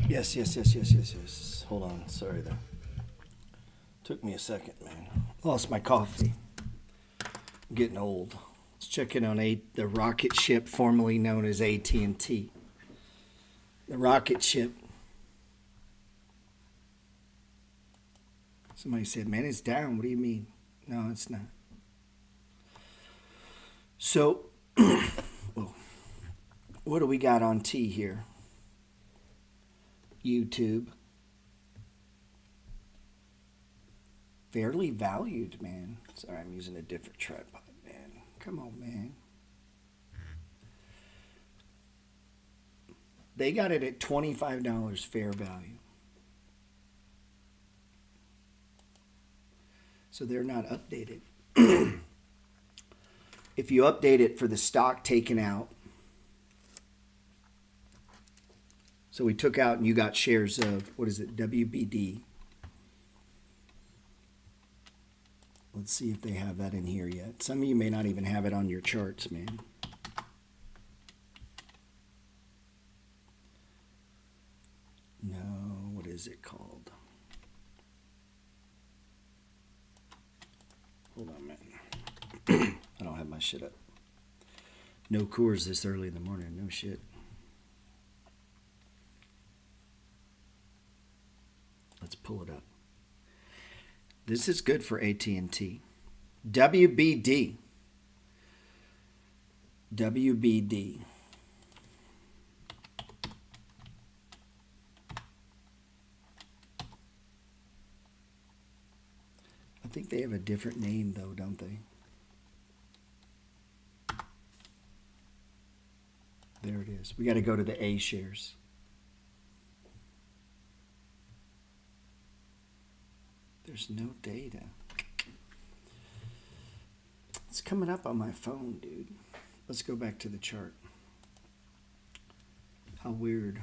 Yes. Hold on. Sorry there. Took me a second, man. Lost my coffee. I'm getting old. Let's check in on the rocket ship formerly known as AT&T. The rocket ship. Somebody said, man, it's down. What do you mean? No, it's not. So, what do we got on T here? YouTube. Fairly valued, man. Sorry, I'm using a different tripod, man. Come on, man. They got it at $25 fair value. So they're not updated. If you update it for the stock taken out, so we took out and you got shares of, what is it, WBD. Let's see if they have that in here yet. Some of you may not even have it on your charts, man. No, what is it called? Hold on, man. I don't have my shit up. No Coors this early in the morning. No shit. Let's pull it up. This is good for AT&T. WBD. WBD. I think they have a different name, though, don't they? There it is. We got to go to the A shares. There's no data. It's coming up on my phone, dude. Let's go back to the chart. How weird.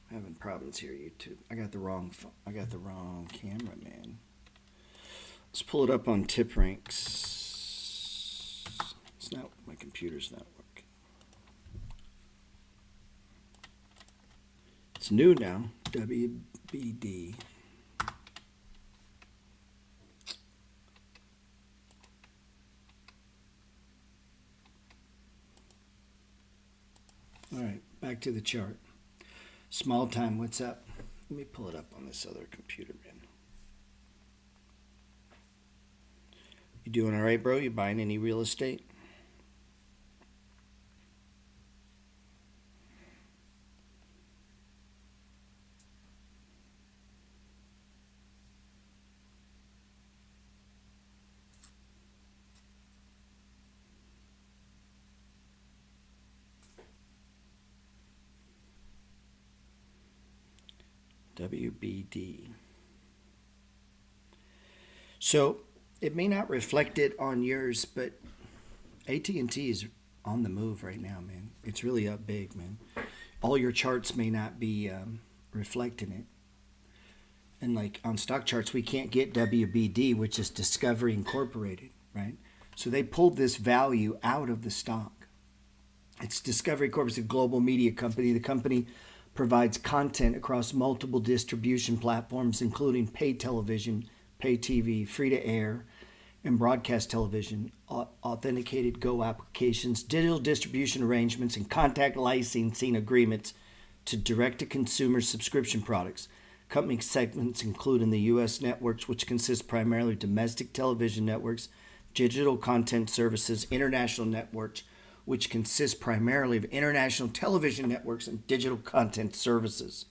I'm having problems here, YouTube. I got the wrong camera, man. Let's pull it up on Tip Ranks. It's not, my computer's not working. It's new now. WBD. All right, back to the chart. Small time, what's up? Let me pull it up on this other computer, man. You doing all right, bro? You buying any real estate? WBD. So it may not reflect it on yours, but AT&T is on the move right now, man. It's really up big, man. All your charts may not be reflecting it. And like on stock charts, we can't get WBD, which is Discovery Incorporated, right? So they pulled this value out of the stock. It's Discovery Corp. It's a global media company. The company provides content across multiple distribution platforms, including pay television, pay TV, free-to-air, and broadcast television, authenticated Go applications, digital distribution arrangements, and contact licensing agreements to direct-to-consumer subscription products. Company segments include in the U.S. networks, which consist primarily of domestic television networks, digital content services, international networks, which consists primarily of international television networks and digital content services.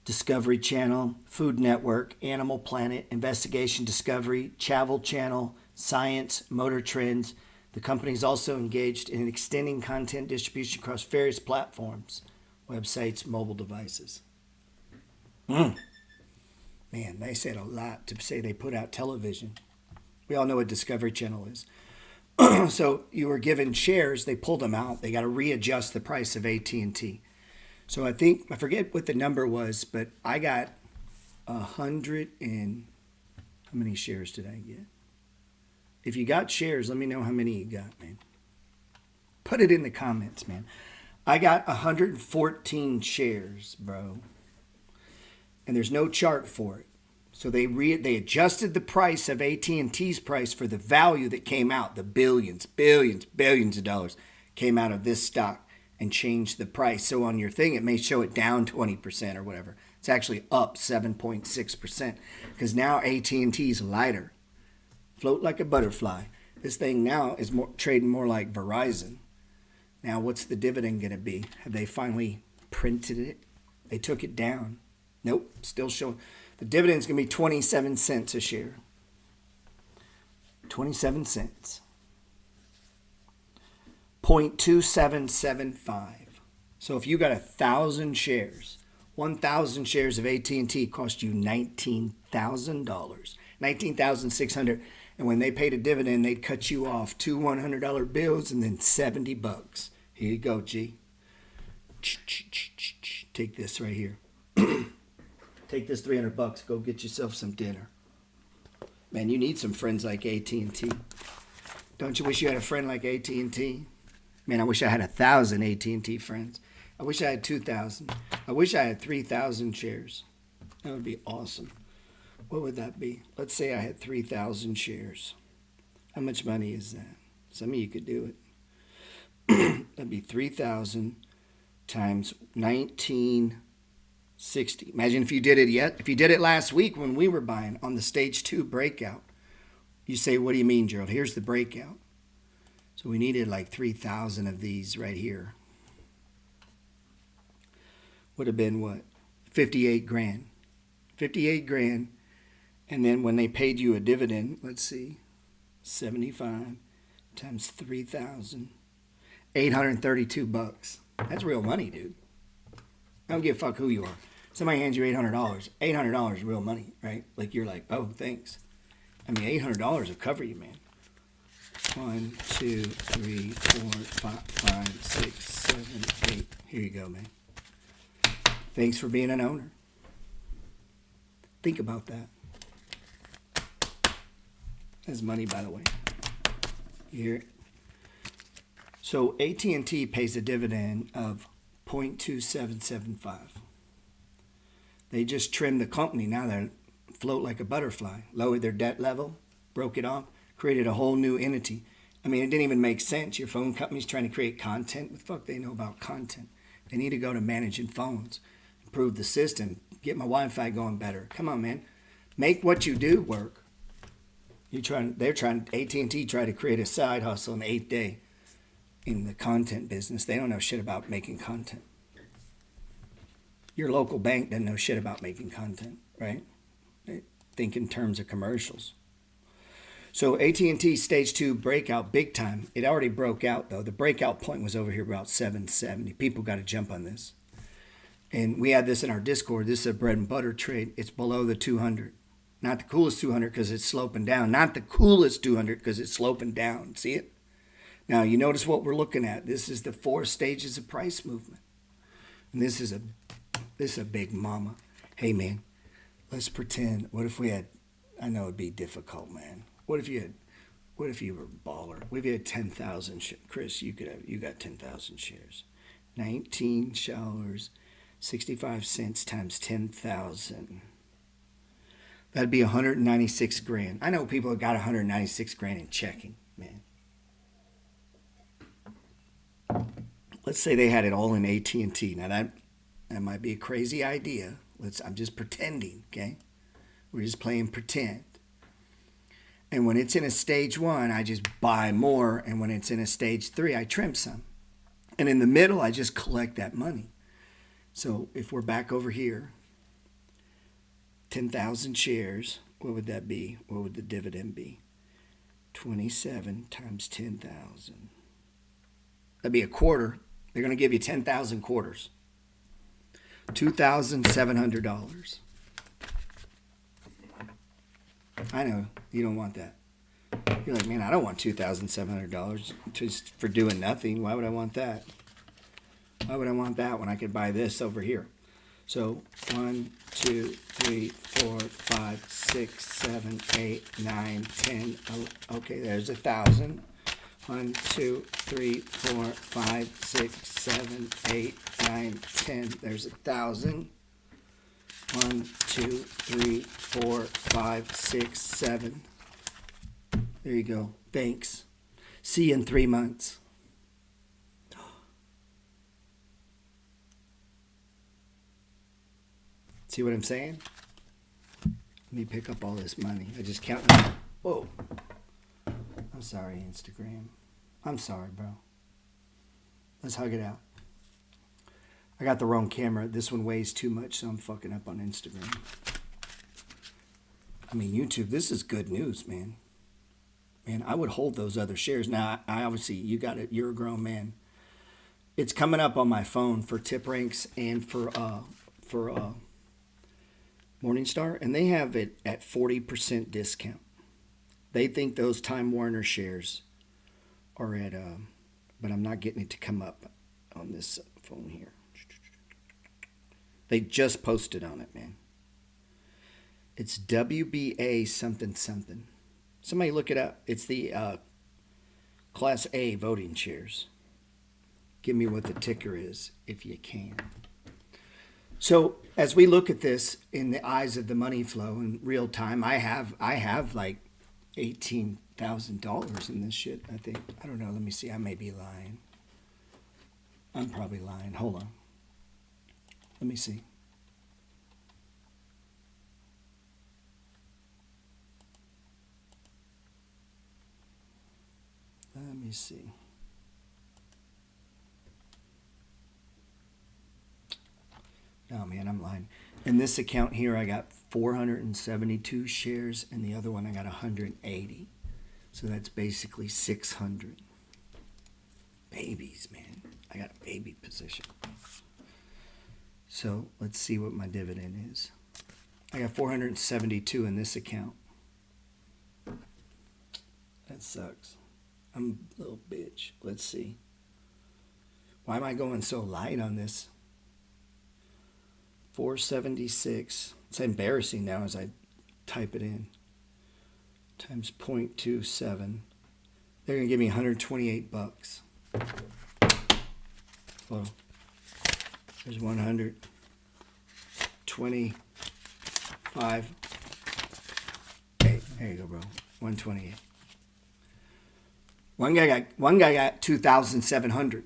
Discovery Channel, Food Network, Animal Planet, Investigation Discovery, Travel Channel, Science, Motor Trends. The company is also engaged in extending content distribution across various platforms, websites, mobile devices. Man, they said a lot to say they put out television. We all know what Discovery Channel is. So you were given shares, they pulled them out. They got to readjust the price of AT&T. So I forget what the number was, but I got 100 and, how many shares did I get? If you got shares, let me know how many you got, man. Put it in the comments, man. I got 114 shares, bro. And there's no chart for it. So they adjusted the price of AT&T's price for the value that came out, the billions of dollars came out of this stock and changed the price. So on your thing, it may show it down 20% or whatever. It's actually up 7.6% because now AT&T's lighter. Float like a butterfly. This thing now is trading more like Verizon. Now, what's the dividend going to be? Have they finally printed it? They took it down. Nope, still showing. The dividend's going to be 27 cents a share. 27 cents. 0.2775. So if you got 1,000 shares, 1,000 shares of AT&T cost you $19,000. $19,600. And when they paid a dividend, they'd cut you off 2 $100 bills and then $70. Here you go, G. Take this right here. Take this $300. Go get yourself some dinner. Man, you need some friends like AT&T. Don't you wish you had a friend like AT&T? Man, I wish I had 1,000 AT&T friends. I wish I had 2,000. I wish I had 3,000 shares. That would be awesome. What would that be? Let's say I had 3,000 shares. How much money is that? Some of you could do it. That'd be 3,000 times 1960. Imagine if you did it yet. If you did it last week when we were buying on the stage 2 breakout. You say, what do you mean, Gerald? Here's the breakout. So we needed like 3,000 of these right here. Would have been what? 58 grand. 58 grand. And then when they paid you a dividend, let's see, 75 times 3,000, $832. That's real money, dude. I don't give a fuck who you are. Somebody hands you $800. $800 is real money, right? Like you're like, oh, thanks. I mean, $800 will cover you, man. 1, 2, 3, 4, 5, 6, 7, 8. Here you go, man. Thanks for being an owner. Think about that. That's money, by the way. Here. So AT&T pays a dividend of 0.2775. They just trimmed the company. Now they float like a butterfly. Lowered their debt level, broke it off, created a whole new entity. I mean, it didn't even make sense. Your phone company's trying to create content. What the fuck they know about content? They need to go to managing phones, improve the system, get my Wi-Fi going better. Come on, man. Make what you do work. AT&T tried to create a side hustle in the 8th day in the content business. They don't know shit about making content. Your local bank doesn't know shit about making content, right? They think in terms of commercials. So AT&T stage 2 breakout big time. It already broke out though. The breakout point was over here about 770. People got to jump on this. And we had this in our Discord. This is a bread and butter trade. It's below the 200. Not the coolest 200 because it's sloping down. Not the coolest 200 because it's sloping down. See it? Now, you notice what we're looking at. This is the 4 stages of price movement. And this is a big mama. Hey, man, let's pretend. What if we had, I know it'd be difficult, man. What if you were a baller? What if you had 10,000 shares? Chris, you got 10,000 shares. $19, 65 cents times 10,000. That'd be 196 grand. I know people have got 196 grand in checking, man. Let's say they had it all in AT&T. Now that might be a crazy idea. I'm just pretending, okay? We're just playing pretend. And when it's in a stage 1, I just buy more. And when it's in a stage 3, I trim some. And in the middle, I just collect that money. So if we're back over here, 10,000 shares, what would that be? What would the dividend be? 27 times 10,000. That'd be a quarter. They're going to give you 10,000 quarters. $2,700. I know, you don't want that. You're like, man, I don't want $2,700 just for doing nothing. Why would I want that? Why would I want that when I could buy this over here? So 1, 2, 3, 4, 5, 6, 7, 8, 9, 10. Okay, there's 1,000. 1, 2, 3, 4, 5, 6, 7, 8, 9, 10. There's 1,000. 1, 2, 3, 4, 5, 6, 7. There you go. Thanks. See you in 3 months. See what I'm saying? Let me pick up all this money. I just counted. Whoa. I'm sorry, Instagram. I'm sorry, bro. Let's hug it out. I got the wrong camera. This one weighs too much, so I'm fucking up on Instagram. I mean, YouTube, this is good news, man. Man, I would hold those other shares. Now, I obviously, you got it. You're a grown man. It's coming up on my phone for Tip Ranks and for Morningstar, and they have it at 40% discount. They think those Time Warner shares are at, but I'm not getting it to come up on this phone here. They just posted on it, man. It's WBA something something. Somebody look it up. It's the Class A voting shares. Give me what the ticker is if you can. So as we look at this in the eyes of the money flow in real time, I have like $18,000 in this shit, I think. I don't know. Let me see. I may be lying. I'm probably lying. Hold on. Let me see. Let me see. Oh man, I'm lying. In this account here, I got 472 shares, and the other one I got 180. So that's basically 600. Babies, man. I got a baby position. So let's see what my dividend is. I got 472 in this account. That sucks. I'm a little bitch. Let's see. Why am I going so light on this? 476. It's embarrassing now as I type it in. Times 0.27. They're going to give me 128 bucks. Whoa. There's 125. Hey, there you go, bro. 128. One guy got 2,700.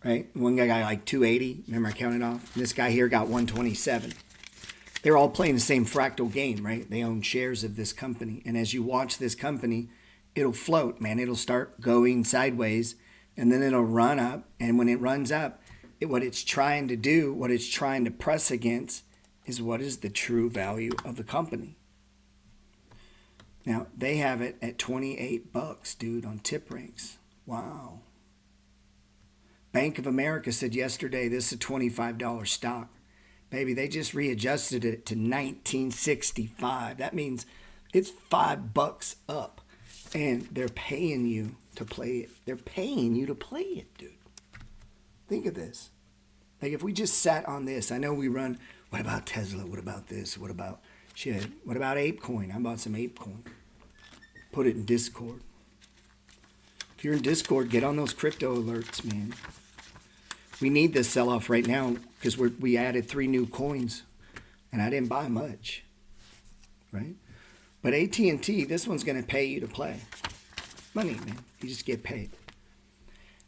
Right? One guy got like 280. Remember I counted off? And this guy here got 127. They're all playing the same fractal game, right? They own shares of this company. And as you watch this company, it'll float, man. It'll start going sideways, and then it'll run up. And when it runs up, what it's trying to do, what it's trying to press against, is what is the true value of the company. Now, they have it at 28 bucks, dude, on Tip Ranks. Wow. Bank of America said yesterday this is a $25 stock. Baby, they just readjusted it to 1965. That means it's $5 up. And they're paying you to play it. They're paying you to play it, dude. Think of this. Like if we just sat on this, I know we run, what about Tesla? What about this? What about shit? What about ApeCoin? I bought some ApeCoin. Put it in Discord. If you're in Discord, get on those crypto alerts, man. We need this sell-off right now because we added 3 new coins, and I didn't buy much, right? But AT&T, this one's going to pay you to play. Money, man. You just get paid.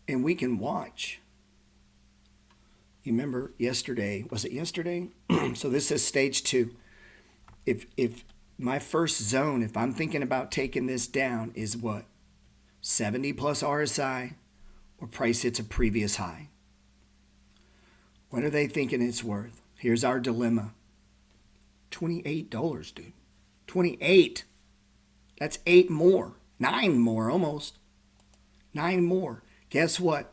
And we can watch. You remember yesterday, was it yesterday? So this is stage 2. If my first zone, if I'm thinking about taking this down, is what? 70 plus RSI or price hits a previous high. What are they thinking it's worth? Here's our dilemma. $28, dude. 28. That's 8 more. 9 more almost. 9 more. Guess what?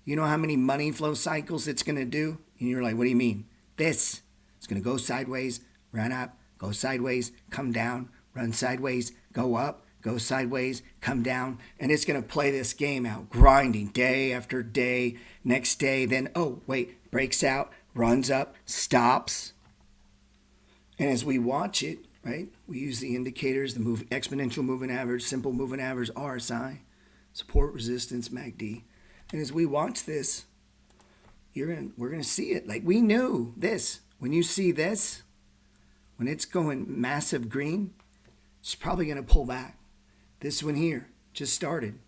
You know how many money flow cycles it's going to do? And you're like, what do you mean? This. It's going to go sideways, run up, go sideways, come down, run sideways, go up, go sideways, come down, and it's going to play this game out, grinding day after day, next day, then, oh, wait, breaks out, runs up, stops. And as we watch it, right, we use the indicators, the exponential moving average, simple moving average, RSI. Support, resistance, MACD. And as we watch this, we're gonna see it. Like we knew this. When you see this, when it's going massive green, it's probably gonna pull back. This one here just started.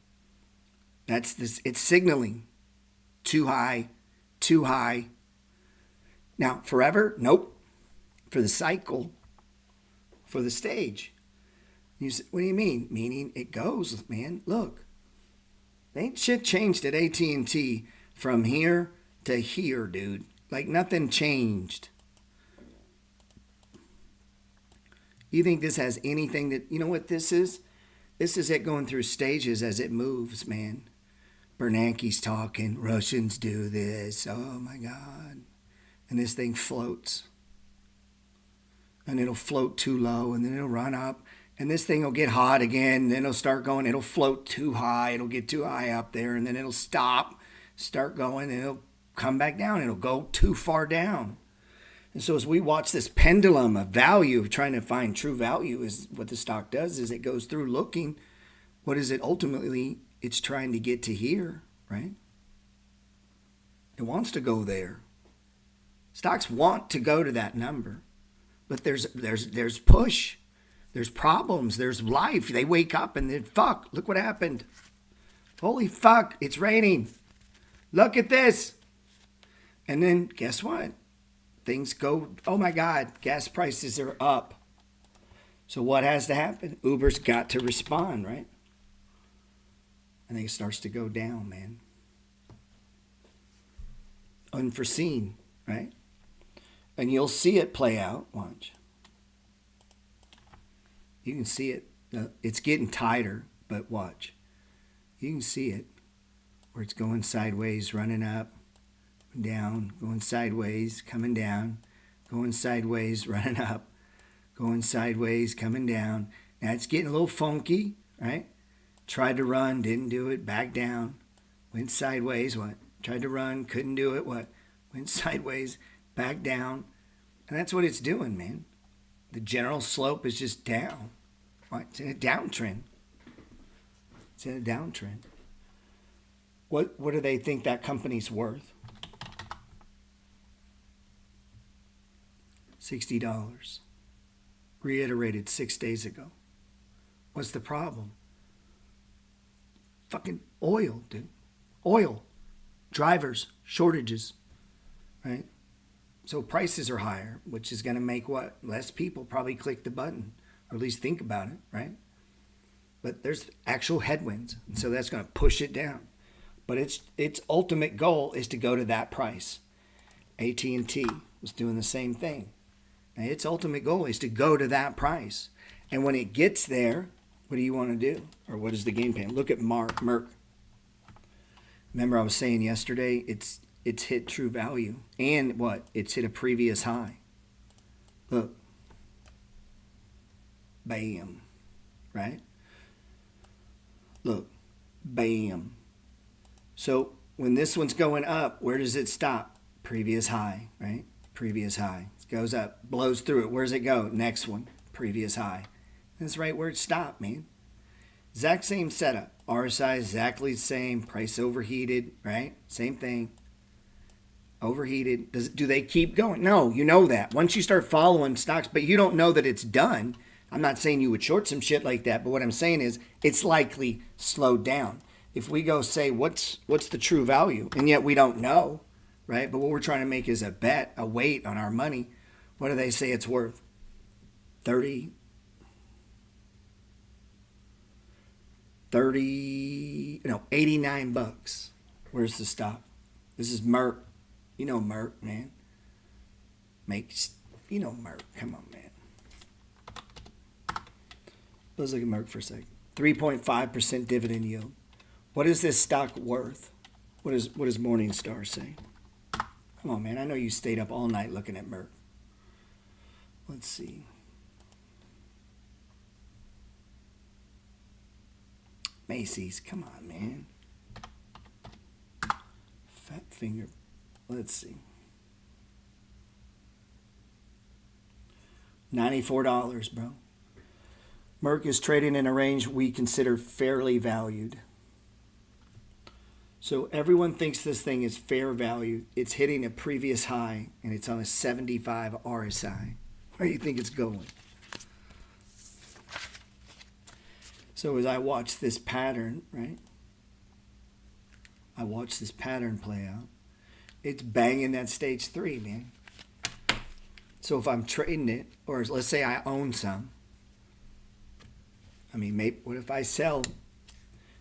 That's this. It's signaling too high, too high. Now forever? Nope. For the cycle, for the stage. You say, what do you mean? Meaning it goes, man. Look, ain't shit changed at AT&T from here to here, dude. Like nothing changed. You think this has anything that, you know what this is? This is it going through stages as it moves, man. Bernanke's talking, Russians do this, oh my God. And this thing floats. And it'll float too low, and then it'll run up, and this thing will get hot again, and then it'll start going, it'll float too high, it'll get too high up there, and then it'll stop, start going, and it'll come back down, it'll go too far down. And so as we watch this pendulum of value, trying to find true value, is what the stock does, is it goes through looking, what is it ultimately, it's trying to get to here, right? It wants to go there. Stocks want to go to that number. But there's push, there's problems, there's life. They wake up and then, fuck, look what happened. Holy fuck, it's raining. Look at this. And then guess what? Things go, oh my God, gas prices are up. So what has to happen? Uber's got to respond, right? And then it starts to go down, man. Unforeseen, right? And you'll see it play out. Watch. You can see it. It's getting tighter, but watch. You can see it where it's going sideways, running up, down, going sideways, coming down, going sideways, running up, going sideways, coming down. Now it's getting a little funky, right? Tried to run, didn't do it, back down, went sideways, what? Tried to run, couldn't do it, what? Went sideways, back down. And that's what it's doing, man. The general slope is just down. It's in a downtrend. It's in a downtrend. What do they think that company's worth? $60. Reiterated 6 days ago. What's the problem? Fucking oil, dude. Oil. Drivers. Shortages. Right? So prices are higher, which is going to make what? Less people probably click the button, or at least think about it, right? But there's actual headwinds, and so that's going to push it down. But its ultimate goal is to go to that price. AT&T was doing the same thing. Now, its ultimate goal is to go to that price. And when it gets there, what do you want to do? Or what is the game plan? Look at Merck. Remember I was saying yesterday, it's hit true value. And what? It's hit a previous high. Look. Bam. Right? Look. Bam. So when this one's going up, where does it stop? Previous high, right? Previous high. It goes up, blows through it. Where does it go? Next one. Previous high. That's right where it stopped, man. Exact same setup. RSI exactly the same. Price overheated, right? Same thing. Overheated. Do they keep going? No, you know that. Once you start following stocks, but you don't know that it's done. I'm not saying you would short some shit like that, but what I'm saying is it's likely slowed down. If we go say, what's the true value? And yet we don't know, right? But what we're trying to make is a bet, a weight on our money. What do they say it's worth? 89 bucks. Where's the stock? This is Merck. You know Merck, man. You know Merck. Come on, man. Let's look at Merck for a second. 3.5% dividend yield. What is this stock worth? What does Morningstar say? Come on, man. I know you stayed up all night looking at Merck. Let's see. Macy's. Come on, man. Fat finger. Let's see. $94, bro. Merck is trading in a range we consider fairly valued. So everyone thinks this thing is fair value. It's hitting a previous high, and it's on a 75 RSI. Where do you think it's going? So as I watch this pattern, right? I watch this pattern play out. It's banging that stage 3, man. So if I'm trading it, or let's say I own some. I mean, maybe, what if I sell,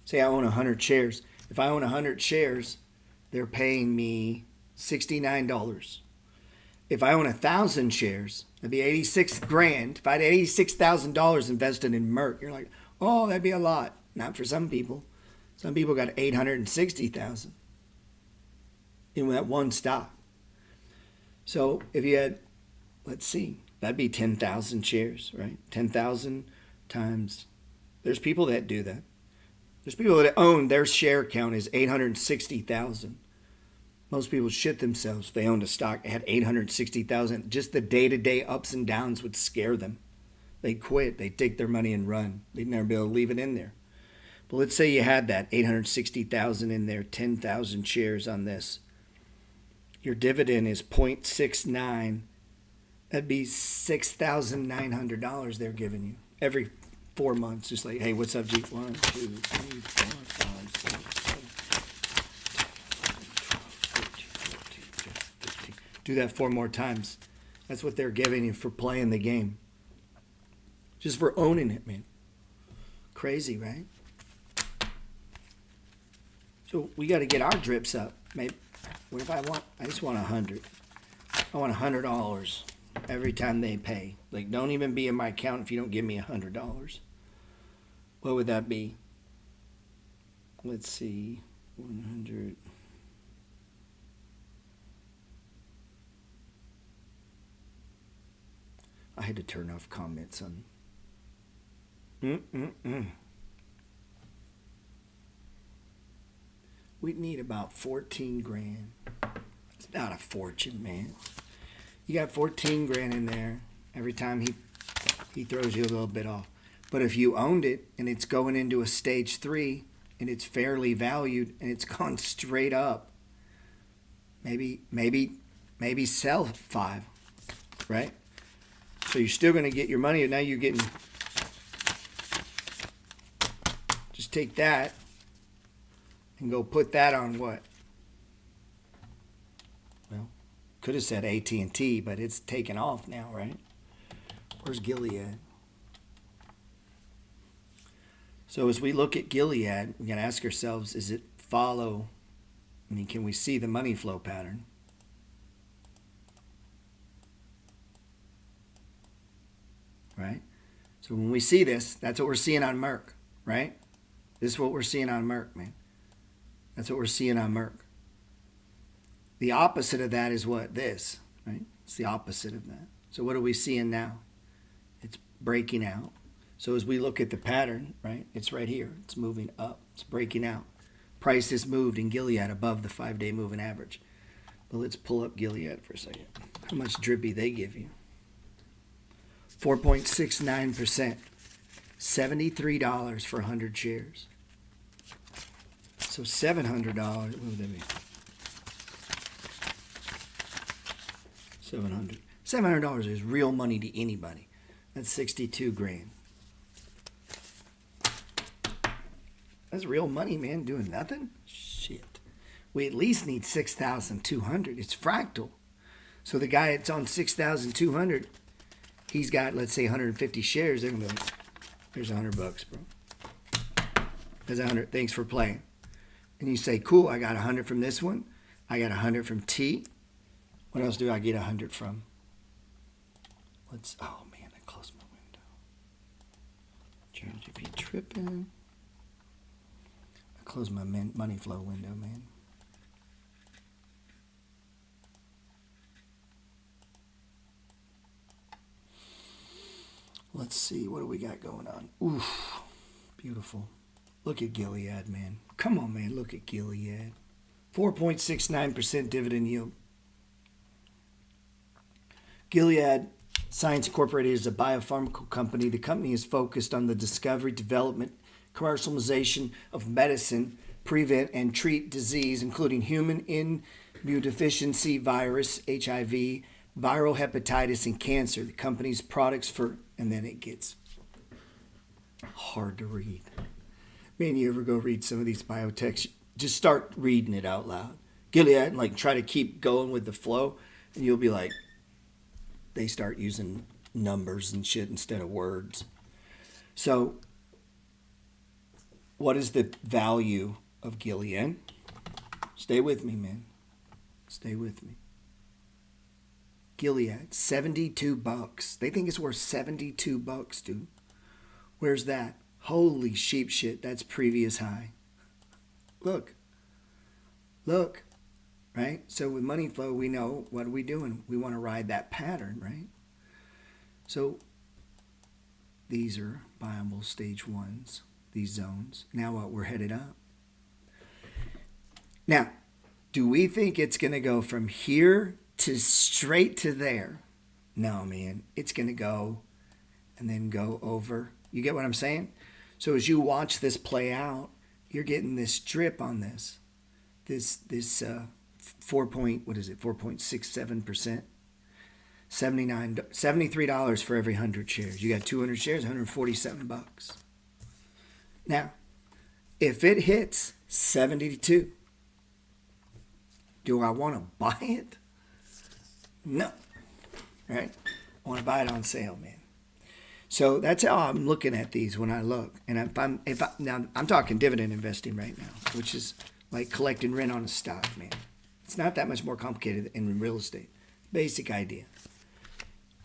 say I own 100 shares. If I own 100 shares, they're paying me $69. If I own 1,000 shares, that'd be 86 grand. If I had $86,000 invested in Merck, you're like, oh, that'd be a lot. Not for some people. Some people got 860,000 in that one stock. So if you had, let's see, that'd be 10,000 shares, right? 10,000 times. There's people that do that. There's people that own, their share count is 860,000. Most people shit themselves if they owned a stock that had 860,000. Just the day-to-day ups and downs would scare them. They'd quit. They'd take their money and run. They'd never be able to leave it in there. But let's say you had that 860,000 in there, 10,000 shares on this. Your dividend is 0.69. That'd be $6,900 they're giving you every 4 months. Just like, hey, what's up, G? 1, 2, 3, 4, 5, 6, 7, 8, 9, 10, 11, 12, 13, 14, 15. Do that 4 more times. That's what they're giving you for playing the game. Just for owning it, man. Crazy, right? So we got to get our drips up. Maybe, what if I just want 100. I want $100 every time they pay. Like, don't even be in my account if you don't give me $100. What would that be? Let's see. 100. I had to turn off comments on. We'd need about 14 grand. It's not a fortune, man. You got 14 grand in there every time he throws you a little bit off. But if you owned it and it's going into a stage 3 and it's fairly valued and it's gone straight up, maybe sell 5, right? So you're still going to get your money, and now you're getting. Just take that and go put that on what? Well, could have said AT&T, but it's taken off now, right? Where's Gilead? So as we look at Gilead, we got to ask ourselves, is it follow? I mean, can we see the money flow pattern? Right? So when we see this, that's what we're seeing on Merck, right? This is what we're seeing on Merck, man. That's what we're seeing on Merck. The opposite of that is what? This, right? It's the opposite of that. So what are we seeing now? It's breaking out. So as we look at the pattern, right, it's right here. It's moving up. It's breaking out. Price has moved in Gilead above the 5-day moving average. But let's pull up Gilead for a second. How much drippy they give you? 4.69%. $73 for 100 shares. So $700. What would that be? $700. $700 is real money to anybody. That's 62 grand. That's real money, man. Doing nothing? Shit. We at least need 6,200. It's fractal. So the guy that's on 6,200, he's got, let's say, 150 shares. They're going to be like, here's $100, bro. There's 100. Thanks for playing. And you say, cool, I got 100 from this one. I got 100 from T. What else do I get 100 from? Oh, man, I closed my window. Gerald, you be tripping. I closed my money flow window, man. Let's see, what do we got going on? Oof, beautiful. Look at Gilead, man. Come on, man, look at Gilead. 4.69% dividend yield. Gilead Sciences Incorporated is a biopharmaceutical company. The company is focused on the discovery, development, commercialization of medicine, prevent and treat disease, including human immunodeficiency virus, HIV, viral hepatitis, and cancer. The company's products for, and then it gets hard to read. Man, you ever go read some of these biotechs? Just start reading it out loud. Gilead, and like try to keep going with the flow, and you'll be like, they start using numbers and shit instead of words. So, what is the value of Gilead? Stay with me, man. Stay with me. Gilead, $72. They think it's worth $72, dude. Where's that? Holy sheep shit, that's previous high. Look, right? So with money flow, we know what are we doing? We want to ride that pattern, right? So these are viable stage ones, these zones. Now what? We're headed up. Now, do we think it's going to go from here to straight to there? No, man. It's going to go and then go over. You get what I'm saying? So as you watch this play out, you're getting this drip on this 4.67%, $73 for every 100 shares. You got 200 shares, $147. Now, if it hits 72, do I want to buy it? No. Right? I want to buy it on sale, man. So that's how I'm looking at these when I look. And now I'm talking dividend investing right now, which is like collecting rent on a stock, man. It's not that much more complicated in real estate. Basic idea.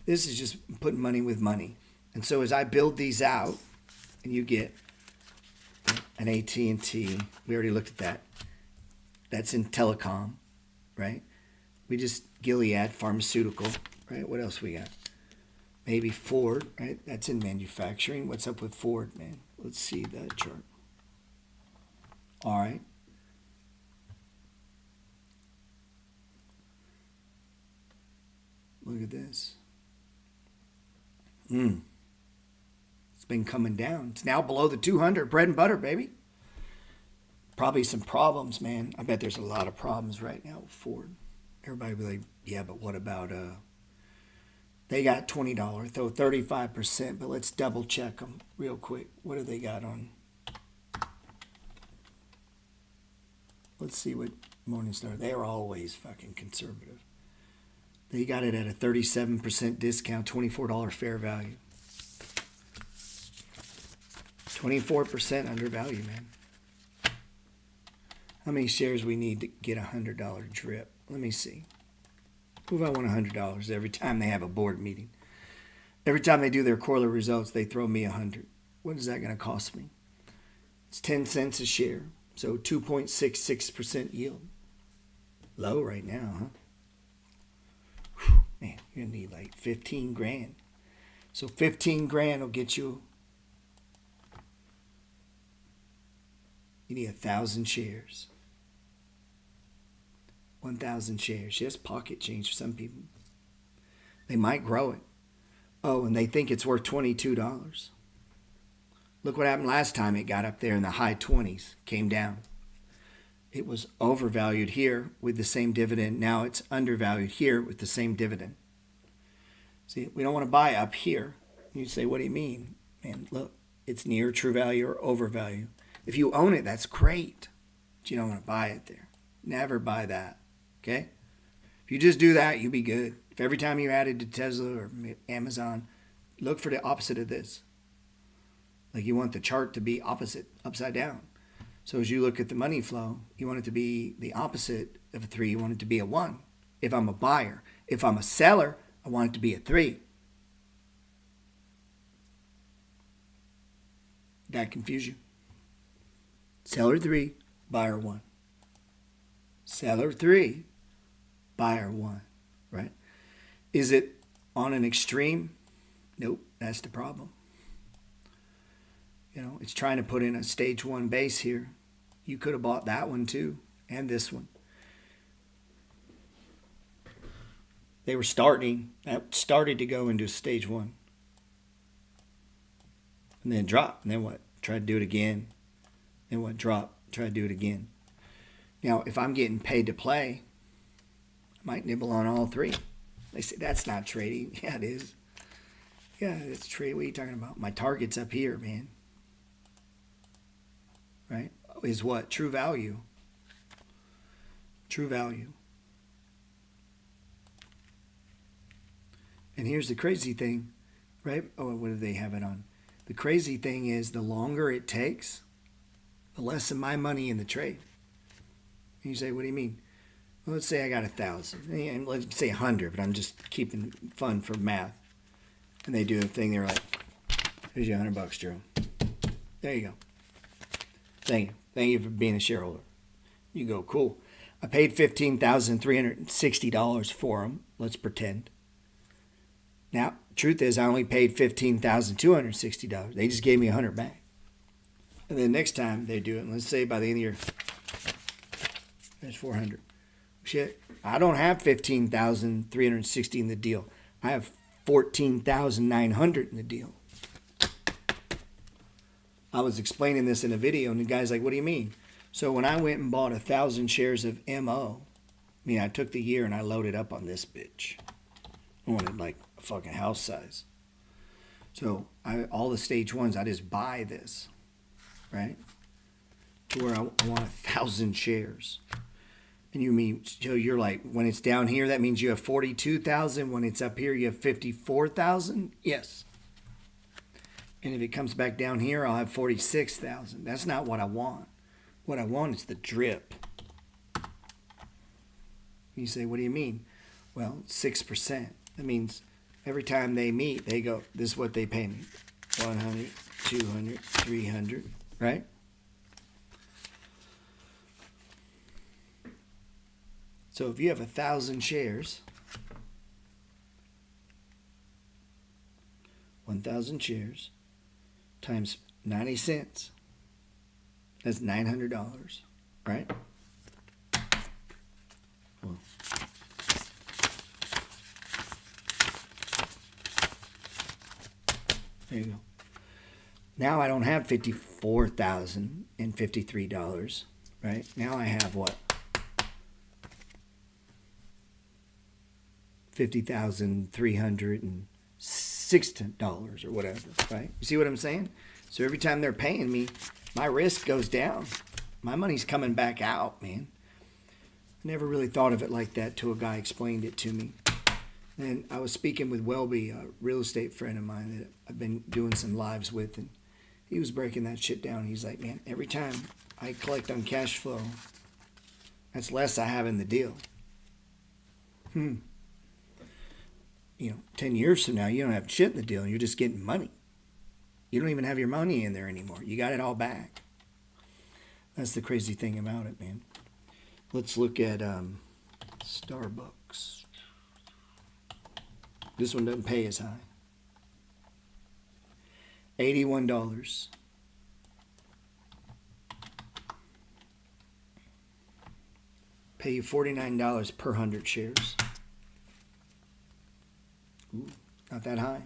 This is just putting money with money. And so as I build these out, and you get an AT&T, we already looked at that. That's in telecom, right? We just Gilead Pharmaceutical, right? What else we got? Maybe Ford, right? That's in manufacturing. What's up with Ford, man? Let's see that chart. All right. Look at this. It's been coming down. It's now below the 200. Bread and butter, baby. Probably some problems, man. I bet there's a lot of problems right now with Ford. Everybody will be like, yeah, but what about they got $20, throw 35%, but let's double check them real quick. What do they got on? Let's see what Morningstar. They are always fucking conservative. They got it at a 37% discount, $24 fair value. 24% undervalue, man. How many shares we need to get a $100 drip? Let me see. Who if I want $100 every time they have a board meeting? Every time they do their quarterly results, they throw me $100. What is that going to cost me? It's 10 cents a share, so 2.66% yield. Low right now, huh? Whew, man, you're going to need like 15 grand. So 15 grand will get you, you need 1,000 shares. 1,000 shares. Yes, pocket change for some people. They might grow it. Oh, and they think it's worth $22. Look what happened last time it got up there in the high 20s, came down. It was overvalued here with the same dividend. Now it's undervalued here with the same dividend. See, we don't want to buy up here. You say, what do you mean? Man, look, it's near true value or overvalue. If you own it, that's great. But you don't want to buy it there. Never buy that. Okay? If you just do that, you'll be good. If every time you added to Tesla or Amazon, look for the opposite of this. Like you want the chart to be opposite, upside down. So as you look at the money flow, you want it to be the opposite of a 3. You want it to be a 1. If I'm a buyer. If I'm a seller, I want it to be a 3. That confuse you? Seller 3, buyer 1. Seller 3, buyer 1, right? Is it on an extreme? Nope, that's the problem. You know, it's trying to put in a stage 1 base here. You could have bought that one too, and this one. They were that started to go into stage 1. And then drop, and then what? Try to do it again. Then what? Drop. try to do it again. Now, if I'm getting paid to play, I might nibble on all three. They say, that's not trading. Yeah, it is. Yeah, it's trading. What are you talking about? My target's up here, man. Right? Is what? True value. True value. And here's the crazy thing, right? Oh, what do they have it on? The crazy thing is the longer it takes, the less of my money in the trade. And you say, what do you mean? Well, let's say I got 1,000. And let's say 100, but I'm just keeping fun for math. And they do a thing, they're like, here's your $100, Gerald. There you go. Thank you. Thank you for being a shareholder. You go, cool. I paid $15,360 for them. Let's pretend. Now, truth is, I only paid $15,260. They just gave me $100 back. And then next time they do it, and let's say by the end of the year, there's $400. Shit, I don't have $15,360 in the deal. I have $14,900 in the deal. I was explaining this in a video, and the guy's like, what do you mean? So when I went and bought 1,000 shares of MO, I took the year and I loaded up on this bitch. I wanted like a fucking house size. So all the stage ones, I just buy this, right? To where I want 1,000 shares. And you mean, so you're like, when it's down here, that means you have 42,000. When it's up here, you have 54,000? Yes. And if it comes back down here, I'll have 46,000. That's not what I want. What I want is the drip. You say, what do you mean? Well, 6%. That means every time they meet, they go, this is what they pay me. 100, 200, 300, right? So if you have 1,000 shares, 1,000 shares times 90 cents, that's $900, right? Well, there you go. Now I don't have $54,053, right? Now I have what? $50,306 or whatever, right? You see what I'm saying? So every time they're paying me, my risk goes down. My money's coming back out, man. I never really thought of it like that till a guy explained it to me. And I was speaking with Welby, a real estate friend of mine that I've been doing some lives with, and he was breaking that shit down. He's like, man, every time I collect on cash flow, that's less I have in the deal. 10 years from now, you don't have shit in the deal. You're just getting money. You don't even have your money in there anymore. You got it all back. That's the crazy thing about it, man. Let's look at Starbucks. This one doesn't pay as high. $81. Pay you $49 per 100 shares. Ooh, not that high.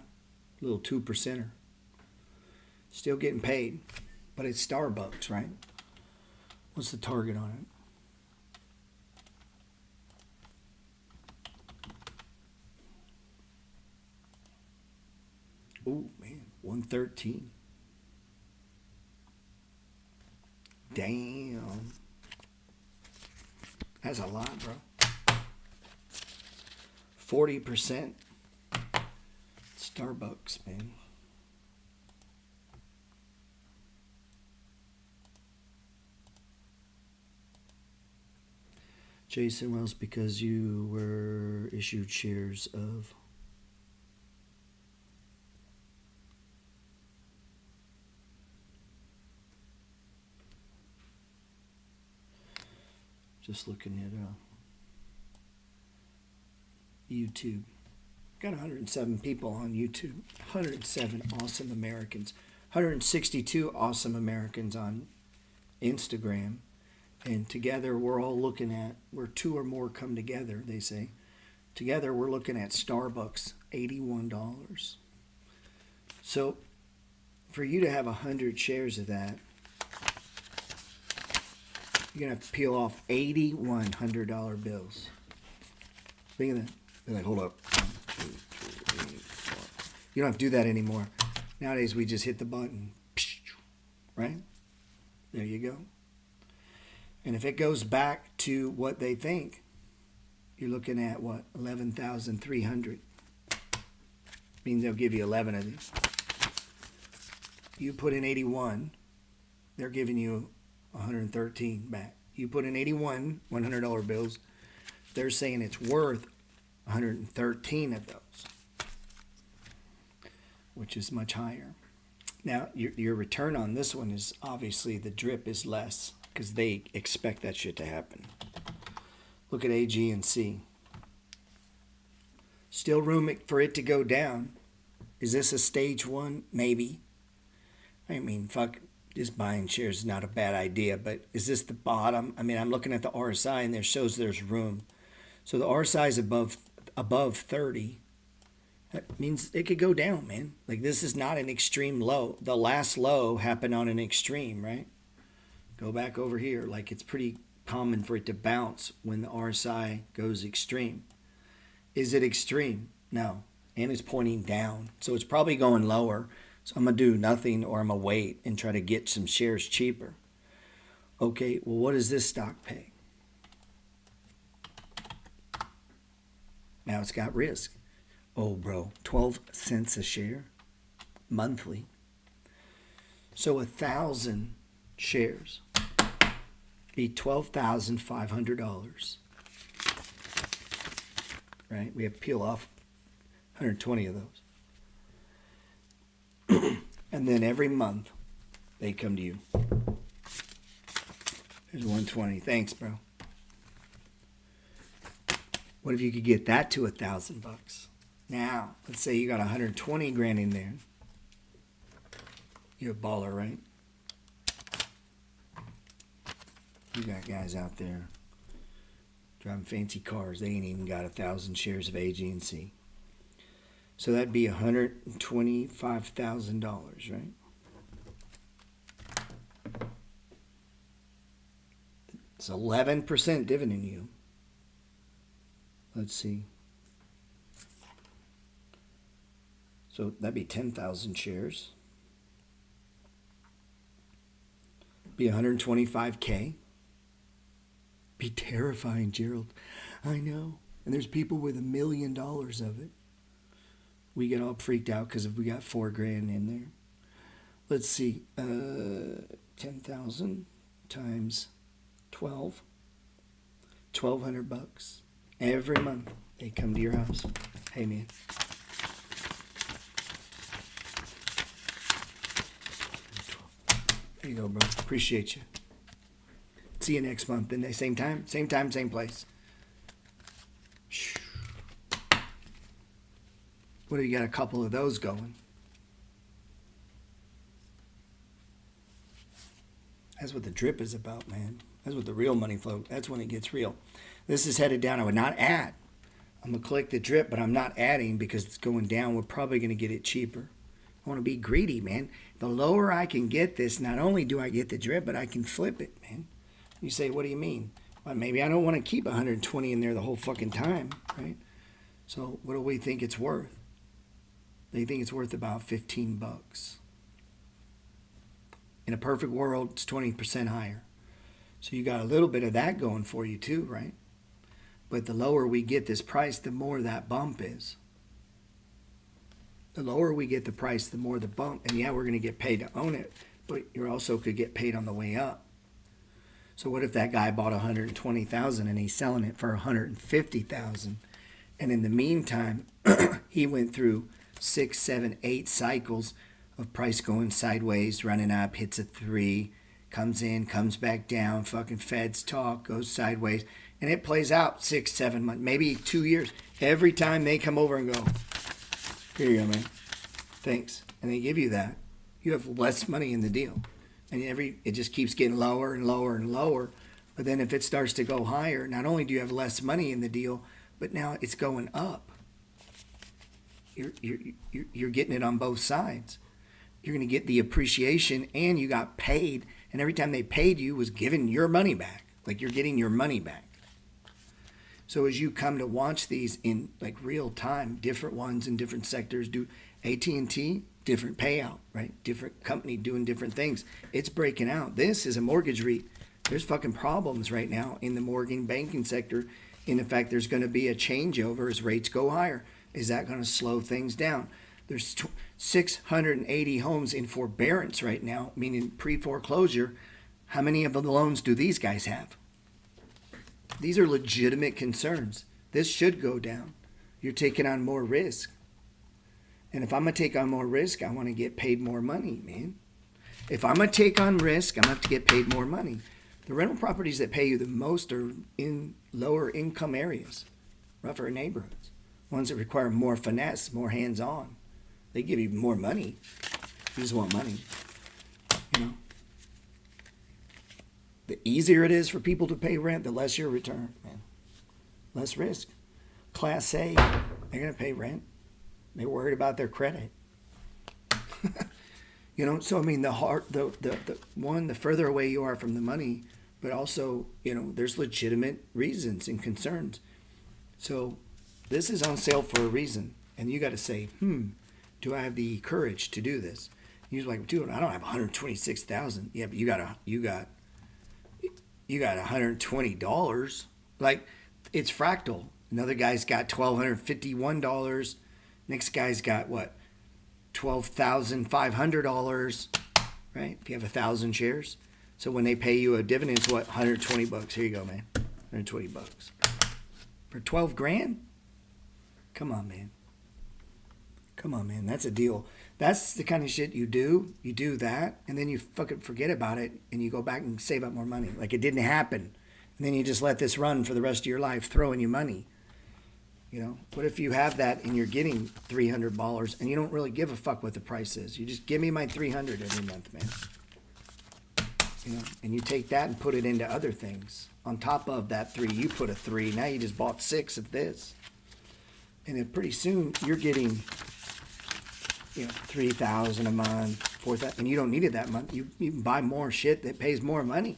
A little 2%er. Still getting paid. But it's Starbucks, right? What's the target on it? Ooh, man. 113. Damn. That's a lot, bro. 40%. Starbucks, man. Jason Wells, because you were issued shares of just looking at YouTube. Got 107 people on YouTube. 107 awesome Americans. 162 awesome Americans on Instagram. And together we're all looking at, where two or more come together, they say. Together we're looking at Starbucks, $81. So for you to have 100 shares of that, You're going to have to peel off $8,100 bills. Think of that. They're like, hold up. 1, 2, 3, 4. You don't have to do that anymore. Nowadays, we just hit the button. Right? There you go. And if it goes back to what they think, you're looking at what? 11,300. Means they'll give you 11 of these. You put in 81, they're giving you 113 back. You put in 81 $100 bills, they're saying it's worth 113 of those, which is much higher. Now, your return on this one is obviously the drip is less because they expect that shit to happen. Look at AG and C. Still room for it to go down. Is this a stage one? Maybe. I mean, fuck, just buying shares is not a bad idea, but is this the bottom? I mean, I'm looking at the RSI and there shows there's room. So the RSI is above 30. That means it could go down, man. Like, this is not an extreme low. The last low happened on an extreme, right? Go back over here. Like, it's pretty common for it to bounce when the RSI goes extreme. Is it extreme? No. And it's pointing down. So it's probably going lower. So I'm going to do nothing, or I'm going to wait and try to get some shares cheaper. Okay, well, what does this stock pay? Now it's got risk. Oh, bro, 12 cents a share monthly. So 1,000 shares be $12,500. Right? We have to peel off 120 of those. And then every month they come to you. There's 120. Thanks, bro. What if you could get that to $1,000? Now, let's say you got 120 grand in there. You're a baller, right? You got guys out there driving fancy cars. They ain't even got 1,000 shares of AG&C. So that'd be $125,000, right? It's 11% dividend yield. Let's see. So that'd be 10,000 shares. Be 125K. Be terrifying, Gerald. I know. And there's people with $1 million of it. We get all freaked out because if we got $4 grand in there. Let's see. 10,000 times 12. $1,200. Every month they come to your house. Hey, man. There you go, bro. Appreciate you. See you next month. And same time, same place. What do you got? A couple of those going. That's what the drip is about, man. That's what the real money flow. That's when it gets real. This is headed down. I would not add. I'm going to collect the drip, but I'm not adding because it's going down. We're probably going to get it cheaper. I want to be greedy, man. The lower I can get this, not only do I get the drip, but I can flip it, man. You say, what do you mean? Well, maybe I don't want to keep 120 in there the whole fucking time, right? So what do we think it's worth? They think it's worth about $15. In a perfect world, it's 20% higher. So you got a little bit of that going for you too, right? But the lower we get this price, the more that bump is. The lower we get the price, the more the bump. And yeah, we're going to get paid to own it, but you also could get paid on the way up. So what if that guy bought 120,000 and he's selling it for 150,000? And in the meantime, he went through 6, 7, 8 cycles of price going sideways, running up, hits a 3, comes in, comes back down, fucking Feds talk, goes sideways, and it plays out 6, 7 months, maybe 2 years. Every time they come over and go, here you go, man. Thanks. And they give you that. You have less money in the deal. And it just keeps getting lower and lower and lower. But then if it starts to go higher, not only do you have less money in the deal, but now it's going up. You're getting it on both sides. You're going to get the appreciation and you got paid. And every time they paid you was giving your money back. Like you're getting your money back. So as you come to watch these in like real time, different ones in different sectors do AT&T, different payout, right? Different company doing different things. It's breaking out. This is a mortgage REIT. There's fucking problems right now in the mortgage banking sector. In fact, there's going to be a changeover as rates go higher. Is that going to slow things down? There's 680 homes in forbearance right now, meaning pre-foreclosure. How many of the loans do these guys have? These are legitimate concerns. This should go down. You're taking on more risk. And if I'm going to take on more risk, I want to get paid more money, man. If I'm going to take on risk, I'm going to have to get paid more money. The rental properties that pay you the most are in lower income areas, rougher neighborhoods, ones that require more finesse, more hands-on. They give you more money. You just want money, you know. The easier it is for people to pay rent, the less your return, man. Less risk. Class A, they're going to pay rent. They're worried about their credit. You know, so I mean, the further away you are from the money, but also, you know, there's legitimate reasons and concerns. So this is on sale for a reason. And you got to say, do I have the courage to do this? You're like, dude, I don't have $126,000. Yeah, but you got $120. Like, it's fractal. Another guy's got $1,251. Next guy's got what? $12,500, right? If you have 1,000 shares. So when they pay you a dividend, it's what? $120. Here you go, man. $120 for 12 grand. Come on, man. Come on, man. That's a deal. That's the kind of shit you do. You do that, and then you fucking forget about it, and you go back and save up more money, like it didn't happen. And then you just let this run for the rest of your life, throwing you money. You know, what if you have that and you're getting $300 and you don't really give a fuck what the price is? You just give me my $300 every month, man. You know, and you take that and put it into other things. On top of that 3, you put a 3. Now you just bought 6 of this, and then pretty soon you're getting, you know, $3,000 a month, $4,000, and you don't need it that month. You can buy more shit that pays more money.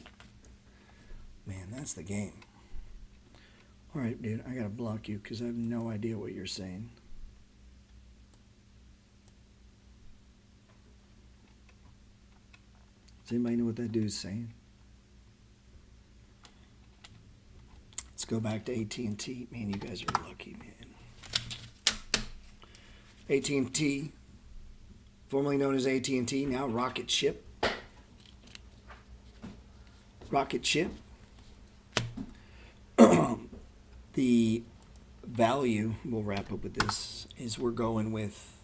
Man, that's the game. All right, dude, I got to block you because I have no idea what you're saying. Does anybody know what that dude's saying? Let's go back to AT&T. Man, you guys are lucky, man. AT&T, formerly known as AT&T, now Rocket Ship. Rocket Ship. The value, we'll wrap up with this, is we're going with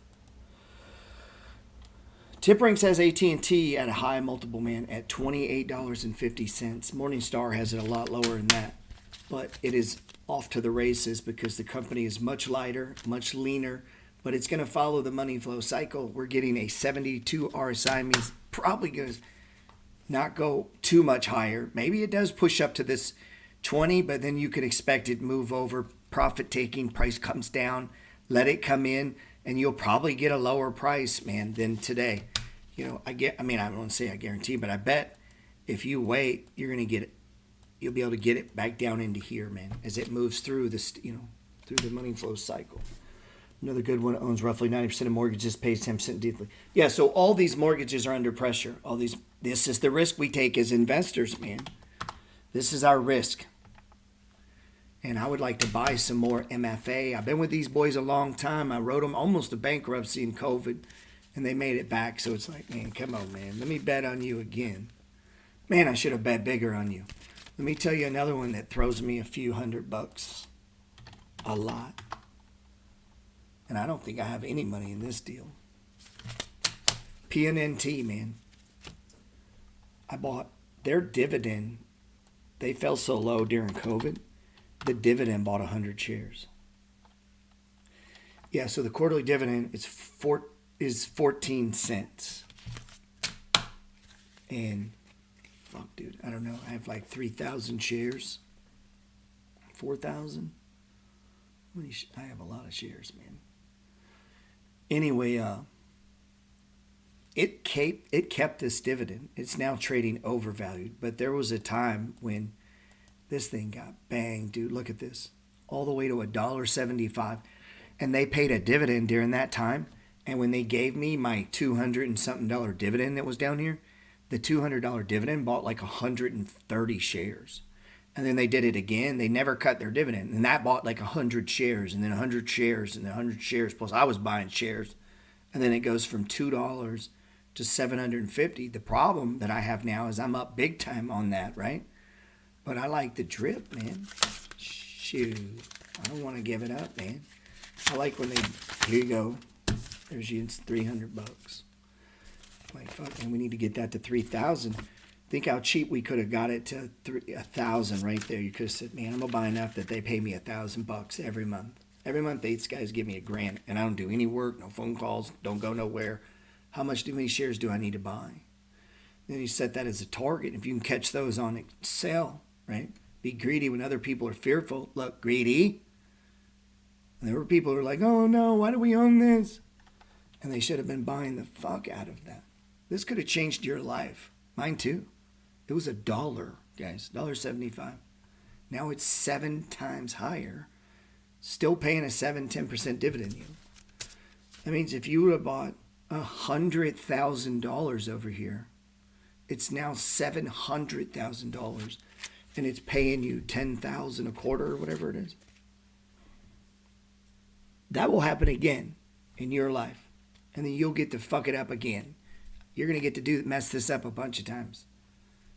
Tipring says AT&T at a high multiple, man, at $28.50. Morningstar has it a lot lower than that, but it is off to the races because the company is much lighter, much leaner, but it's going to follow the money flow cycle. We're getting a 72 RSI, means probably going to not go too much higher. Maybe it does push up to this 20, but then you could expect it move over, profit taking, price comes down, let it come in, and you'll probably get a lower price, man, than today. You know, I don't want to say I guarantee, but I bet if you wait, you're going to get it. You'll be able to get it back down into here, man, as it moves through this, you know, through the money flow cycle. Another good one owns roughly 90% of mortgages, pays 10% deeply. Yeah, so all these mortgages are under pressure. This is the risk we take as investors, man. This is our risk. And I would like to buy some more MFA. I've been with these boys a long time. I wrote them almost to bankruptcy in COVID, and they made it back. So it's like, man, come on, man. Let me bet on you again. Man, I should have bet bigger on you. Let me tell you another one that throws me a few $100. A lot. And I don't think I have any money in this deal. PNNT, man. I bought their Dividend. They fell so low during COVID. The Dividend bought 100 shares. Yeah, so the quarterly dividend is 14 cents. And fuck, dude, I don't know. I have like 3,000 shares. 4,000. I have a lot of shares, man. Anyway, it kept this dividend. It's now trading overvalued, but there was a time when This thing got banged, dude. Look at this. All the way to $1.75. And they paid a dividend during that time. And when they gave me my $200 and something dividend that was down here, the $200 dividend bought like 130 shares. And then they did it again. They never cut their dividend. And that bought like 100 shares and then 100 shares and then 100 shares. Plus I was buying shares. And then it goes from $2 to $750. The problem that I have now is I'm up big time on that, right? But I like the drip, man. Shoot. I don't want to give it up, man. I like when they, here you go. There's you, it's $300. Like, fuck, man, we need to get that to 3,000. Think how cheap we could have got it to 1,000 right there. You could have said, man, I'm going to buy enough that they pay me $1,000 every month. Every month, these guys give me $1,000, and I don't do any work, no phone calls, don't go nowhere. How many shares do I need to buy? Then you set that as a target. If you can catch those on Excel, right? Be greedy when other people are fearful. Look, greedy. And there were people who were like, oh no, why do we own this? And they should have been buying the fuck out of that. This could have changed your life. Mine too. It was $1, guys, $1.75. Now it's 7 times higher. Still paying a 7-10% dividend yield. That means if you would have bought $100,000 over here, it's now $700,000, and it's paying you $10,000 a quarter or whatever it is. That will happen again in your life, and then you'll get to fuck it up again. You're gonna get to mess this up a bunch of times.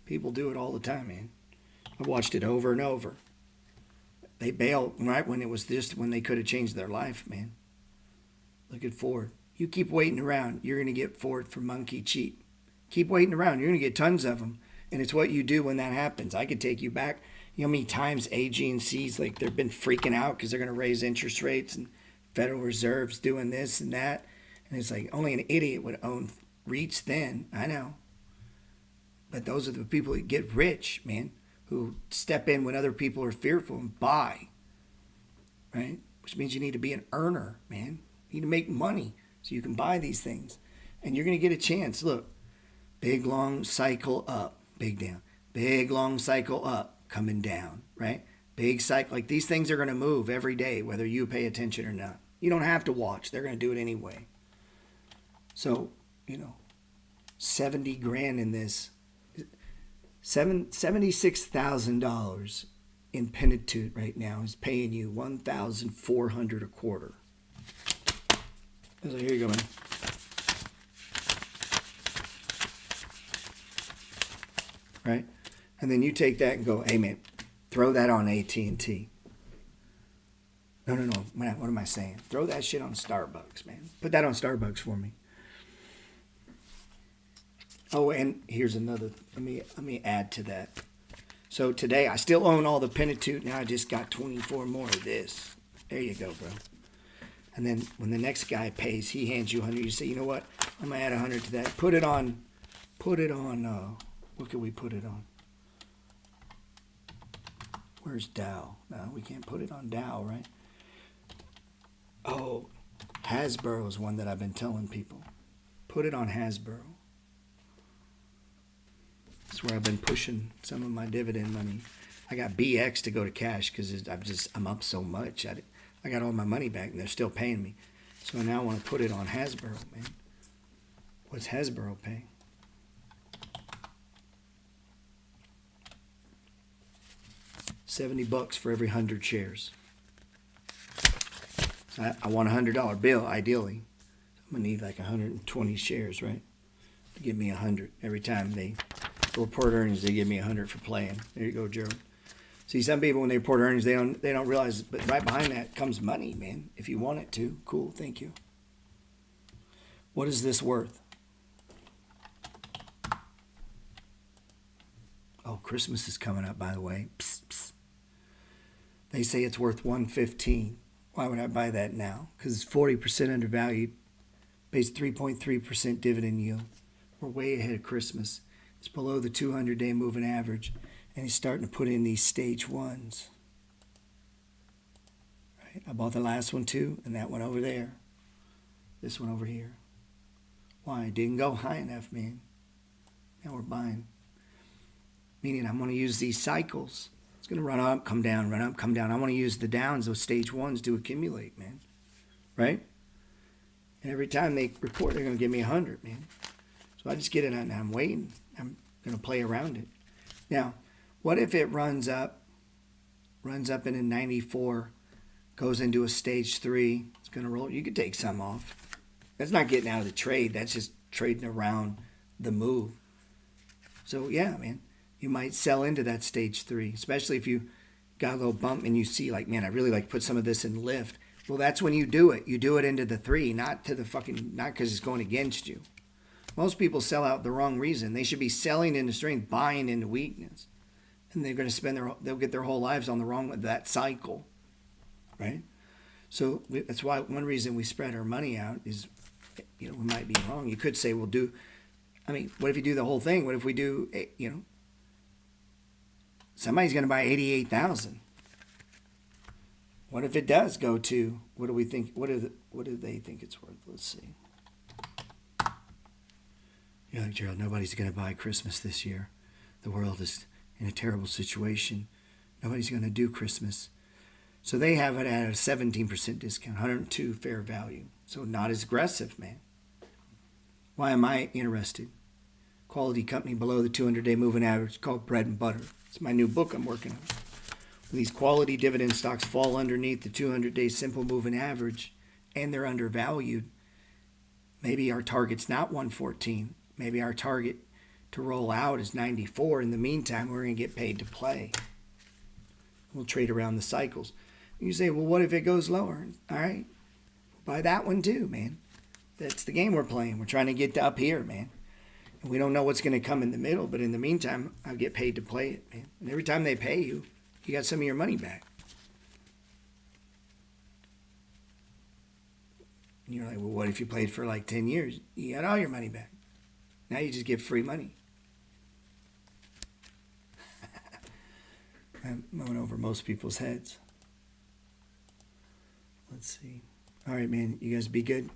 People do it all the time, man. I've watched it over and over. They bailed right when it was just when they could have changed their life, man. Look at Ford. You keep waiting around, you're gonna get Ford for monkey cheap. Keep waiting around, you're gonna get tons of them. And it's what you do when that happens. I could take you back. You know how many times AG&C's, like, they've been freaking out because they're gonna raise interest rates and Federal Reserve's doing this and that. And it's like only an idiot would own REITs then. I know. But those are the people that get rich, man, who step in when other people are fearful and buy, right? Which means you need to be an earner, man. You need to make money so you can buy these things. And you're going to get a chance. Look, big, long cycle up, big down. Big, long cycle up, coming down, right? Big cycle. Like, these things are going to move every day, whether you pay attention or not. You don't have to watch. They're going to do it anyway. So, 70 grand in this. $76,000 in Pentateuch right now is paying you $1,400 a quarter. So here you go, man. Right? And then you take that and go, hey, man, throw that on AT&T. No. What am I saying? Throw that shit on Starbucks, man. Put that on Starbucks for me. Oh, and here's another. Let me add to that. So today, I still own all the Pentateuch. Now I just got 24 more of this. There you go, bro. And then when the next guy pays, he hands you 100. You say, you know what? I'm gonna add 100 to that. Put it on. What can we put it on? Where's Dow? No, we can't put it on Dow, right? Oh, Hasbro is one that I've been telling people. Put it on Hasbro. That's where I've been pushing some of my dividend money. I got BX to go to cash because I'm up so much. I got all my money back and they're still paying me. So now I want to put it on Hasbro, man. What's Hasbro paying? $70 for every 100 shares. So I want a $100 bill, ideally. I'm going to need like 120 shares, right? To give me 100 every time they report earnings. They give me 100 for playing. There you go, Gerald. See, some people when they report earnings, they don't realize, but right behind that comes money, man. If you want it to, cool, thank you. What is this worth? Oh, Christmas is coming up, by the way. Psst, psst. They say it's worth $115. Why would I buy that now? Because it's 40% undervalued, pays 3.3% dividend yield. We're way ahead of Christmas. It's below the 200-day moving average, and he's starting to put in these stage ones. Right? I bought the last one too, and that one over there. This one over here. Why? It didn't go high enough, man. Now we're buying. Meaning I'm going to use these cycles It's going to run up, come down, run up, come down. I want to use the downs, those stage ones, to accumulate, man. Right? And every time they report, they're going to give me 100, man. So I just get it out and I'm waiting. I'm going to play around it. Now, what if it runs up in a 94, goes into a stage 3, it's going to roll? You could take some off. That's not getting out of the trade. That's just trading around the move. So, yeah, man, you might sell into that stage 3, especially if you got a little bump and you see, like, man, I really like put some of this in lift. Well, that's when you do it. You do it into the 3, not because it's going against you. Most people sell out the wrong reason. They should be selling into strength, buying into weakness. And they're going to they'll get their whole lives on the wrong with that cycle, right? So that's why one reason we spread our money out is, we might be wrong. You could say, what if you do the whole thing? What if we do, somebody's going to buy 88,000. What if it does go to, what do we think, what do they think it's worth? Let's see. You're like, Gerald, nobody's going to buy Christmas this year. The world is in a terrible situation. Nobody's going to do Christmas. So they have it at a 17% discount, 102 fair value. So not as aggressive, man. Why am I interested? Quality company below the 200-day moving average called Bread and Butter. It's my new book I'm working on. When these quality dividend stocks fall underneath the 200-day simple moving average and they're undervalued, maybe our target's not 114. Maybe our target to roll out is 94. In the meantime, we're going to get paid to play. We'll trade around the cycles. You say, well, what if it goes lower? All right, buy that one too, man. That's the game we're playing. We're trying to get to up here, man. And we don't know what's going to come in the middle, but in the meantime, I'll get paid to play it, man. And every time they pay you, you got some of your money back. And you're like, well, what if you played for like 10 years? You got all your money back. Now you just get free money. I'm going over most people's heads. Let's see. All right, man. You guys be good.